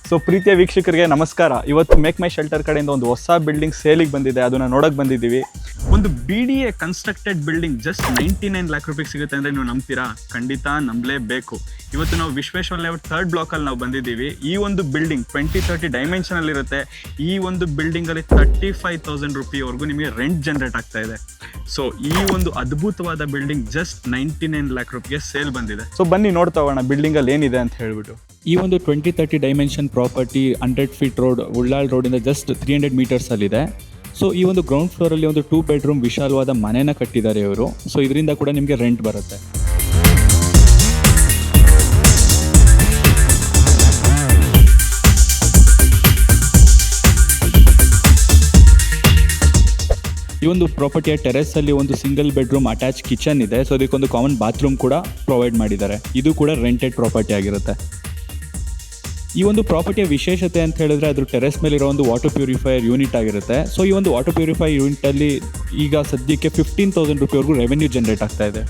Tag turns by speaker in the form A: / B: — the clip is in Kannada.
A: ಸೊ ಪ್ರೀತಿಯ ವೀಕ್ಷಕರಿಗೆ ನಮಸ್ಕಾರ. ಇವತ್ತು ಮೇಕ್ ಮೈ ಶೆಲ್ಟರ್ ಕಡೆಯಿಂದ ಒಂದು ಹೊಸ ಬಿಲ್ಡಿಂಗ್ ಸೇಲಿಗೆ ಬಂದಿದೆ, ಅದನ್ನು ನೋಡೋಕೆ ಬಂದಿದ್ದೀವಿ. ಒಂದು BDA constructed building just 99 lac ರೂಪಾಯಿಗೆ ಸಿಗುತ್ತೆ ಅಂದರೆ ನೀವು ನಂಬ್ತೀರಾ? ಖಂಡಿತ ನಂಬಲೇಬೇಕು. ಇವತ್ತು ನಾವು ವಿಶ್ವೇಶ್ವರ ಲೇಔಟ್ 3rd ಬ್ಲಾಕಲ್ಲಿ ನಾವು ಬಂದಿದ್ದೀವಿ. ಈ ಒಂದು ಬಿಲ್ಡಿಂಗ್ 20-30 ಡೈಮೆನ್ಷನಲ್ಲಿ ಇರುತ್ತೆ. ಈ ಒಂದು ಬಿಲ್ಡಿಂಗಲ್ಲಿ 35,000 ರೂಪಾಯಿವರೆಗೂ ನಿಮಗೆ ರೆಂಟ್ ಜನರೇಟ್ ಆಗ್ತಾ ಇದೆ. ಸೊ ಈ ಒಂದು ಅದ್ಭುತವಾದ ಬಿಲ್ಡಿಂಗ್ ಜಸ್ಟ್ 99 ಲ್ಯಾಕ್ ರೂಪಾಯಿಗೆ ಸೇಲ್ ಬಂದಿದೆ. ಸೊ ಬನ್ನಿ ನೋಡ್ತಾ ಹೋಗೋಣ ಬಿಲ್ಡಿಂಗಲ್ಲಿ ಏನಿದೆ ಅಂತ ಹೇಳ್ಬಿಟ್ಟು.
B: ಈ ಒಂದು 20-30 dimension property 100 feet road, Ullal ರೋಡಿಂದ ಜಸ್ಟ್ 300 ಮೀಟರ್ಸಲ್ಲಿದೆ. ಸೊ ಈ ಒಂದು ಗ್ರೌಂಡ್ ಫ್ಲೋರಲ್ಲಿ ಒಂದು 2 ಬೆಡ್ರೂಮ್ ವಿಶಾಲವಾದ ಮನೆನ ಕಟ್ಟಿದ್ದಾರೆ ಇವರು. ಸೊ ಇದರಿಂದ ಕೂಡ ನಿಮಗೆ ರೆಂಟ್ ಬರುತ್ತೆ. ಈ ಒಂದು ಪ್ರಾಪರ್ಟಿಯ ಟೆರೆಸಲ್ಲಿ ಒಂದು ಸಿಂಗಲ್ ಬೆಡ್ರೂಮ್ ಅಟ್ಯಾಚ್ ಕಿಚನ್ ಇದೆ. ಸೊ ಅದಕ್ಕೊಂದು ಕಾಮನ್ ಬಾತ್ರೂಮ್ ಕೂಡ ಪ್ರೊವೈಡ್ ಮಾಡಿದ್ದಾರೆ. ಇದು ಕೂಡ ರೆಂಟೆಡ್ ಪ್ರಾಪರ್ಟಿ ಆಗಿರುತ್ತೆ. ಈ ಒಂದು ಪ್ರಾಪರ್ಟಿಯ ವಿಶೇಷತೆ ಅಂತ ಹೇಳಿದ್ರೆ ಅದ್ರ ಟೆರೆಸ್ ಮೇಲಿರೋ ಒಂದು ವಾಟರ್ ಪ್ಯೂರಿಫೈಯರ್ ಯೂನಿಟ್ ಆಗಿರುತ್ತೆ. ಸೊ ಈ ಒಂದು ವಾಟರ್ ಪ್ಯೂರಿಫೈಯರ್ ಯೂನಿಟಲ್ಲಿ ಈಗ ಸದ್ಯಕ್ಕೆ 15,000 ರೂಪಾಯಿವರೆಗೂ ರೆವೆನ್ಯೂ ಜನರೇಟ್ ಆಗ್ತಾ ಇದೆ.